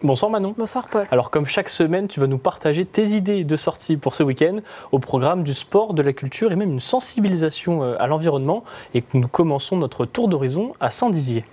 Bonsoir Manon. Bonsoir Paul. Alors comme chaque semaine, tu vas nous partager tes idées de sortie pour ce week-end au programme du sport, de la culture et même une sensibilisation à l'environnement. Et que nous commençons notre tour d'horizon à Saint-Dizier.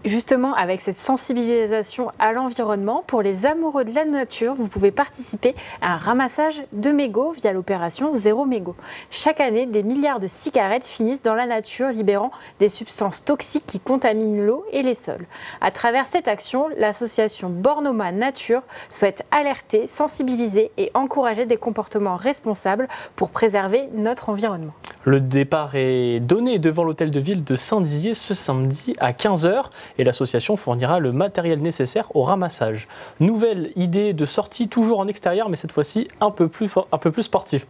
Justement, avec cette sensibilisation à l'environnement, pour les amoureux de la nature, vous pouvez participer à un ramassage de mégots via l'opération Zéro Mégot. Chaque année, des milliards de cigarettes finissent dans la nature, libérant des substances toxiques qui contaminent l'eau et les sols. À travers cette action, l'association Bornoma Nature souhaite alerter, sensibiliser et encourager des comportements responsables pour préserver notre environnement. Le départ est donné devant l'hôtel de ville de Saint-Dizier ce samedi à 15h et l'association fournira le matériel nécessaire au ramassage. Nouvelle idée de sortie toujours en extérieur mais cette fois-ci un peu plus sportif.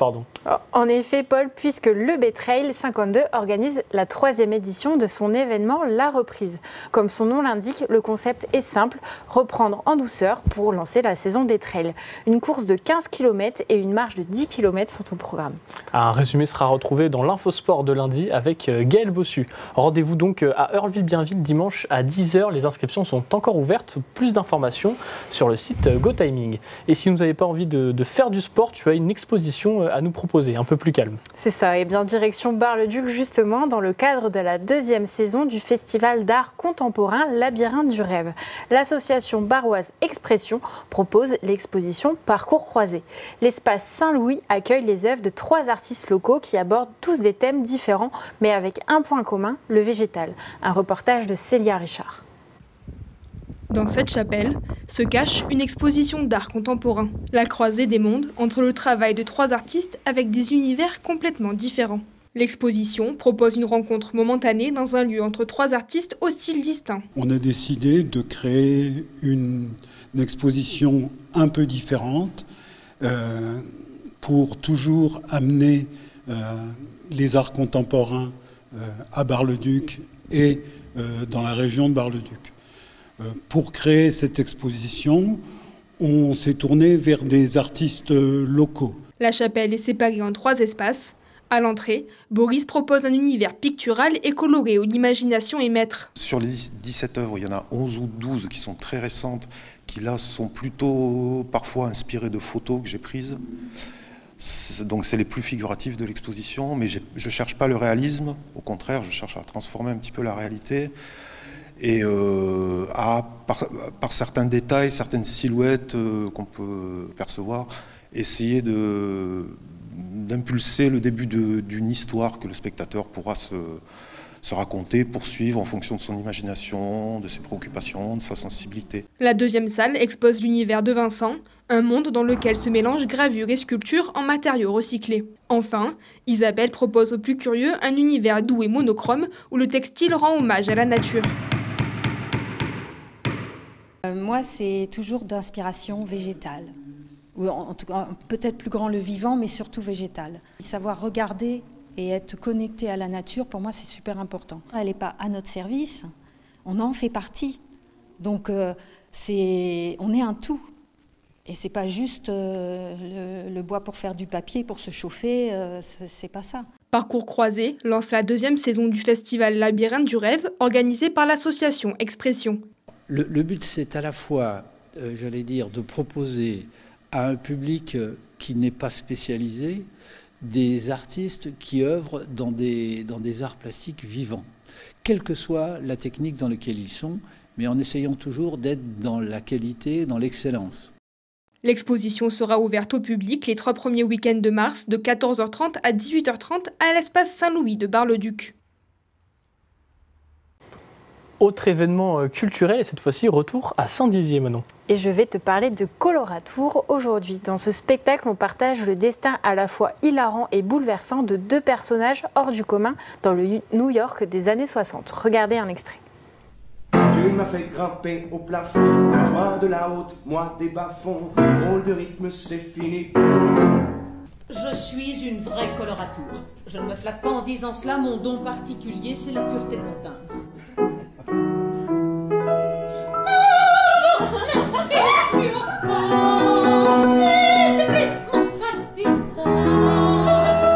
En effet Paul, puisque le B-Trail 52 organise la 3e édition de son événement La Reprise. Comme son nom l'indique, le concept est simple, reprendre en douceur pour lancer la saison des trails. Une course de 15 km et une marche de 10 km sont au programme. Un résumé sera retrouvé dans l'Infosport de lundi avec Gaël Bossu. Rendez-vous donc à Heurville-Bienville dimanche à 10h. Les inscriptions sont encore ouvertes. Plus d'informations sur le site GoTiming. Et si vous n'avez pas envie de faire du sport, tu as une exposition à nous proposer, un peu plus calme. C'est ça, et bien direction Bar-le-Duc justement dans le cadre de la 2e saison du festival d'art contemporain Labyrinthe du rêve. L'association baroise Expression propose l'exposition Parcours croisé. L'espace Saint-Louis accueille les œuvres de 3 artistes locaux qui abordent tous des thèmes différents mais avec un point commun, le végétal. Un reportage de Célia Richard. Dans cette chapelle se cache une exposition d'art contemporain, la croisée des mondes entre le travail de 3 artistes avec des univers complètement différents. L'exposition propose une rencontre momentanée dans un lieu entre 3 artistes au style distinct. On a décidé de créer une exposition un peu différente pour toujours amener les arts contemporains à Bar-le-Duc et dans la région de Bar-le-Duc. Pour créer cette exposition, on s'est tourné vers des artistes locaux. La chapelle est séparée en 3 espaces. À l'entrée, Boris propose un univers pictural et coloré où l'imagination est maître. Sur les 17 œuvres, il y en a 11 ou 12 qui sont très récentes, qui là sont plutôt parfois inspirées de photos que j'ai prises. Donc c'est les plus figuratifs de l'exposition, mais je ne cherche pas le réalisme, au contraire, je cherche à transformer un petit peu la réalité et par certains détails, certaines silhouettes qu'on peut percevoir, essayer d'impulser le début d'une histoire que le spectateur pourra se raconter, poursuivre en fonction de son imagination, de ses préoccupations, de sa sensibilité. La 2e salle expose l'univers de Vincent, un monde dans lequel se mélangent gravure et sculpture en matériaux recyclés. Enfin, Isabelle propose aux plus curieux un univers doux et monochrome où le textile rend hommage à la nature. Moi, c'est toujours d'inspiration végétale. Ou en tout cas, peut-être plus grand le vivant, mais surtout végétal. Savoir regarder et être connecté à la nature, pour moi, c'est super important. Elle n'est pas à notre service, on en fait partie. Donc, on est un tout. Et c'est pas juste le bois pour faire du papier, pour se chauffer, c'est pas ça. Parcours croisé lance la 2e saison du festival Labyrinthe du rêve, organisé par l'association Expression. Le but, c'est à la fois, j'allais dire, de proposer à un public qui n'est pas spécialisé des artistes qui œuvrent dans des arts plastiques vivants, quelle que soit la technique dans laquelle ils sont, mais en essayant toujours d'être dans la qualité, dans l'excellence. L'exposition sera ouverte au public les 3 premiers week-ends de mars, de 14h30 à 18h30 à l'espace Saint-Louis de Bar-le-Duc. Autre événement culturel et cette fois-ci retour à Saint-Dizier, Manon. Et je vais te parler de Coloratour aujourd'hui. Dans ce spectacle, on partage le destin à la fois hilarant et bouleversant de 2 personnages hors du commun dans le New York des années 60. Regardez un extrait. Tu m'as fait grimper au plafond, toi de la haute, moi des bas-fonds, drôle de rythme, c'est fini. Je suis une vraie coloratour. Je ne me flatte pas en disant cela, mon don particulier, c'est la pureté de mon timbre.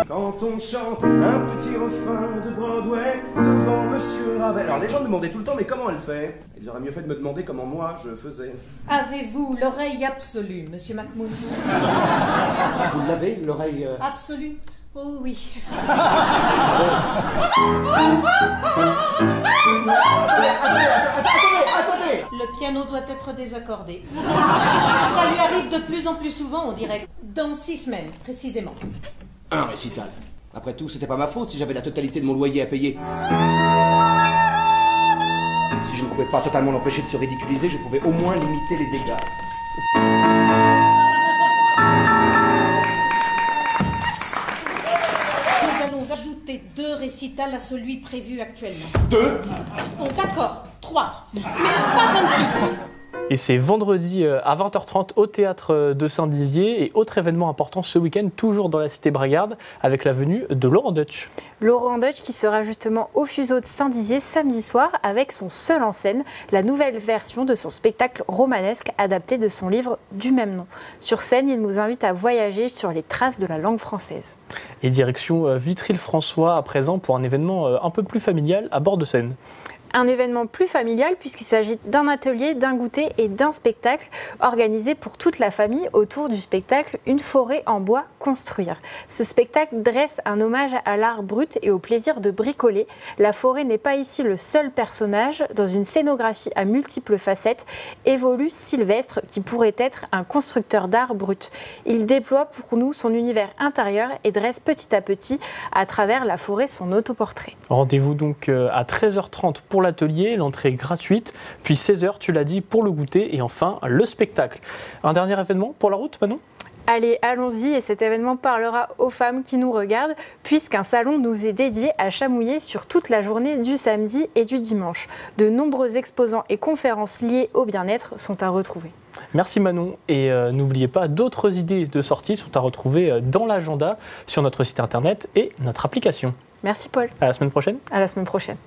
Quand on chante un petit refrain de Broadway devant Monsieur Ravel. Alors les gens me demandaient tout le temps, mais comment elle fait? Ils auraient mieux fait de me demander comment moi je faisais. Avez-vous l'oreille absolue, monsieur McMoon? Vous l'avez, l'oreille... Absolue? Oh oui. Attendez. Le piano doit être désaccordé. Ça lui arrive de plus en plus souvent, on dirait. Dans 6 semaines, précisément. Un récital. Après tout, c'était pas ma faute si j'avais la totalité de mon loyer à payer. Si je ne pouvais pas totalement l'empêcher de se ridiculiser, je pouvais au moins limiter les dégâts. Nous allons ajouter 2 récitals à celui prévu actuellement. 2? Bon, d'accord, 3. Mais pas un de plus. Et c'est vendredi à 20h30 au théâtre de Saint-Dizier. Et autre événement important ce week-end, toujours dans la cité Bragarde, avec la venue de Laurent Deutsch. Laurent Deutsch qui sera justement au Fuseau de Saint-Dizier samedi soir avec son seul en scène, la nouvelle version de son spectacle romanesque adapté de son livre du même nom. Sur scène, il nous invite à voyager sur les traces de la langue française. Et direction Vitry-le-François à présent pour un événement un peu plus familial à bord de Seine. Un événement plus familial puisqu'il s'agit d'un atelier, d'un goûter et d'un spectacle organisé pour toute la famille autour du spectacle Une forêt en bois construire. Ce spectacle dresse un hommage à l'art brut et au plaisir de bricoler. La forêt n'est pas ici le seul personnage. Dans une scénographie à multiples facettes évolue Sylvestre qui pourrait être un constructeur d'art brut. Il déploie pour nous son univers intérieur et dresse petit à petit à travers la forêt son autoportrait. Rendez-vous donc à 13h30 pour l'atelier, l'entrée est gratuite, puis 16h, tu l'as dit, pour le goûter et enfin le spectacle. Un dernier événement pour la route, Manon ? Allez, allons-y et cet événement parlera aux femmes qui nous regardent puisqu'un salon nous est dédié à Chamouillé sur toute la journée du samedi et du dimanche. De nombreux exposants et conférences liées au bien-être sont à retrouver. Merci Manon et n'oubliez pas, d'autres idées de sortie sont à retrouver dans l'agenda sur notre site internet et notre application. Merci Paul. À la semaine prochaine. À la semaine prochaine.